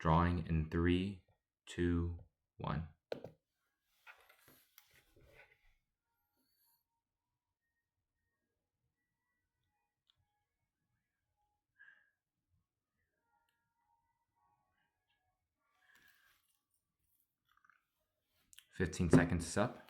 Drawing in 3, 2, 1. Fifteen seconds is up.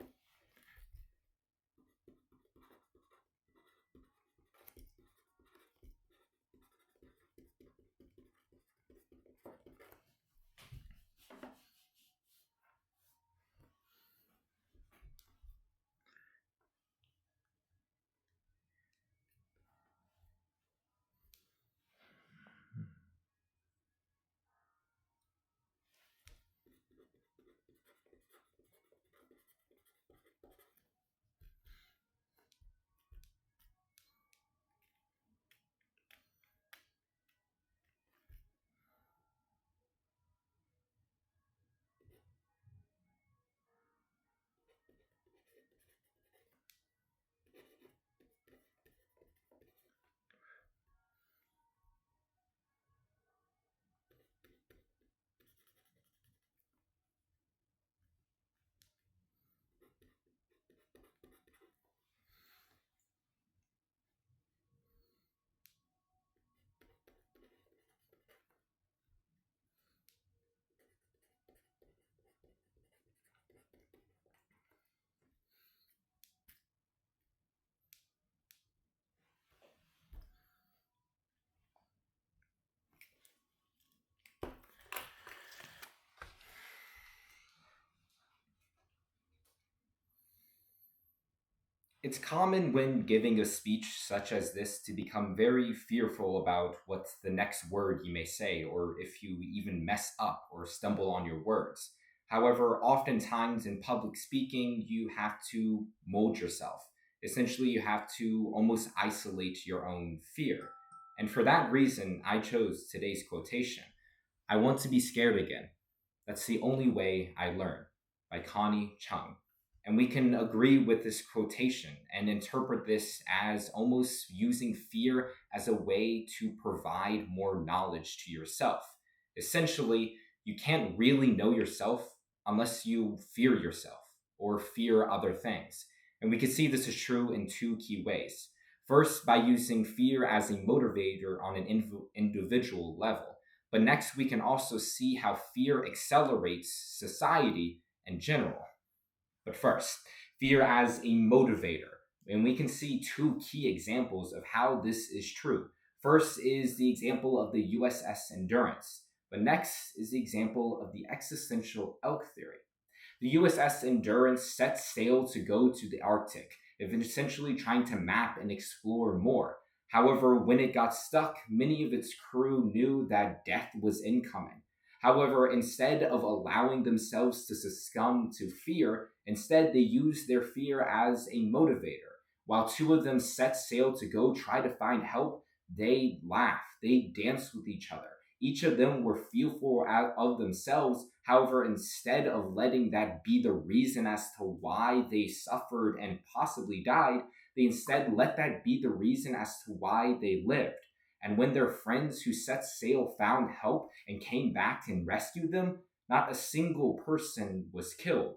It's common when giving a speech such as this to become very fearful about what's the next word you may say, or if you even mess up or stumble on your words. However, oftentimes in public speaking, you have to mold yourself. Essentially, you have to almost isolate your own fear. And for that reason, I chose today's quotation: I want to be scared again. That's the only way I learn, by Connie Chung. And we can agree with this quotation and interpret this as almost using fear as a way to provide more knowledge to yourself. Essentially, you can't really know yourself unless you fear yourself or fear other things. And we can see this is true in two key ways. First, by using fear as a motivator on an individual level. But next, we can also see how fear accelerates society in general. But first, fear as a motivator. And we can see two key examples of how this is true. First is the example of the USS Endurance, but next is the example of the existential elk theory. The USS Endurance set sail to go to the Arctic, essentially trying to map and explore more. However, when it got stuck, many of its crew knew that death was incoming. However, instead of allowing themselves to succumb to fear, instead they used their fear as a motivator. While two of them set sail to go try to find help, they laughed, they danced with each other. Each of them were fearful of themselves. However, instead of letting that be the reason as to why they suffered and possibly died, they instead let that be the reason as to why they lived. And when their friends who set sail found help and came back and rescued them, not a single person was killed.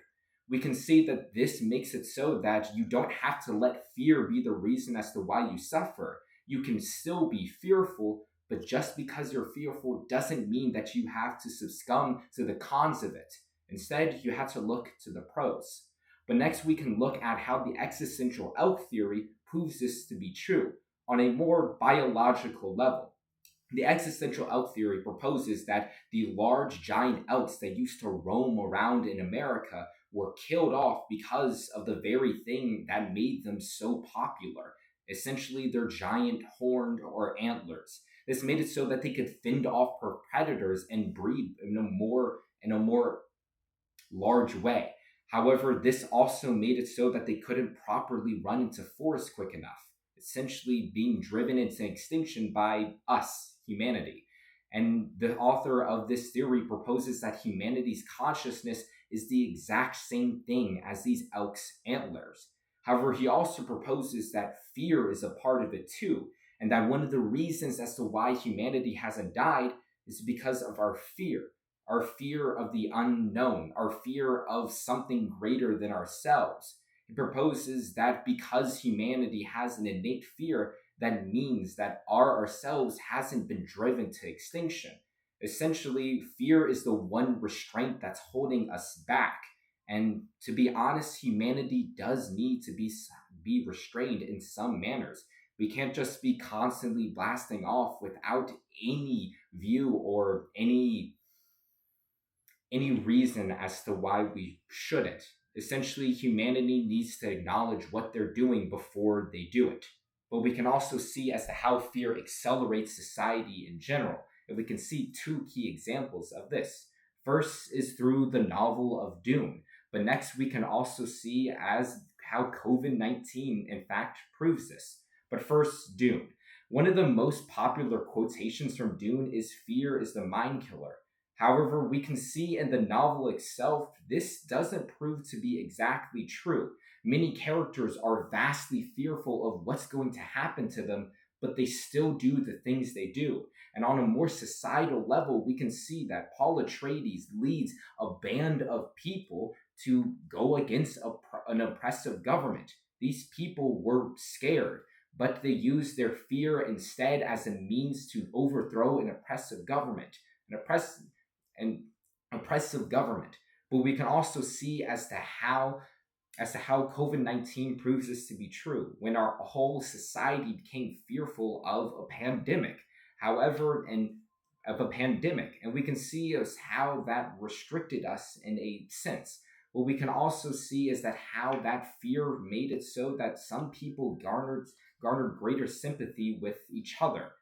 We can see that this makes it so that you don't have to let fear be the reason as to why you suffer. You can still be fearful, but just because you're fearful doesn't mean that you have to succumb to the cons of it. Instead, you have to look to the pros. But next, we can look at how the existential elk theory proves this to be true on a more biological level. The existential elk theory proposes that the large giant elks that used to roam around in America were killed off because of the very thing that made them so popular, essentially their giant horned or antlers. This made it so that they could fend off predators and breed in a more large way. However, this also made it so that they couldn't properly run into forests quick enough, essentially being driven into extinction by us, humanity. And the author of this theory proposes that humanity's consciousness is the exact same thing as these elk's antlers. However, he also proposes that fear is a part of it too, and that one of the reasons as to why humanity hasn't died is because of our fear. our fear of the unknown, our fear of something greater than ourselves. He proposes that because humanity has an innate fear, that means that our ourselves hasn't been driven to extinction. Essentially, fear is the one restraint that's holding us back. And to be honest, humanity does need to be restrained in some manners. We can't just be constantly blasting off without any view or any reason as to why we shouldn't. Essentially, humanity needs to acknowledge what they're doing before they do it. But we can also see as to how fear accelerates society in general. And we can see two key examples of this. First is through the novel of Dune, but next we can also see as how COVID-19 in fact proves this. But first, Dune. One of the most popular quotations from Dune is fear is the mind killer. However, we can see in the novel itself, this doesn't prove to be exactly true. Many characters are vastly fearful of what's going to happen to them, but they still do the things they do. And on a more societal level, we can see that Paul Atreides leads a band of people to go against an oppressive government. These people were scared, but they used their fear instead as a means to overthrow an oppressive government. An oppressive government. But we can also see as to how COVID-19 proves this to be true when our whole society became fearful of a pandemic. However, and of a pandemic, and we can see as how that restricted us in a sense. What we can also see is that how that fear made it so that some people garnered greater sympathy with each other.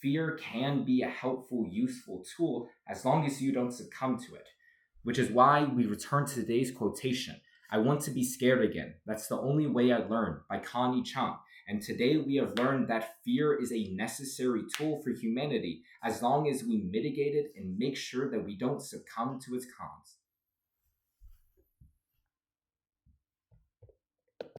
Fear can be a helpful, useful tool as long as you don't succumb to it. Which is why we return to today's quotation. I want to be scared again. That's the only way I learn, by Connie Chung. And today we have learned that fear is a necessary tool for humanity as long as we mitigate it and make sure that we don't succumb to its cons.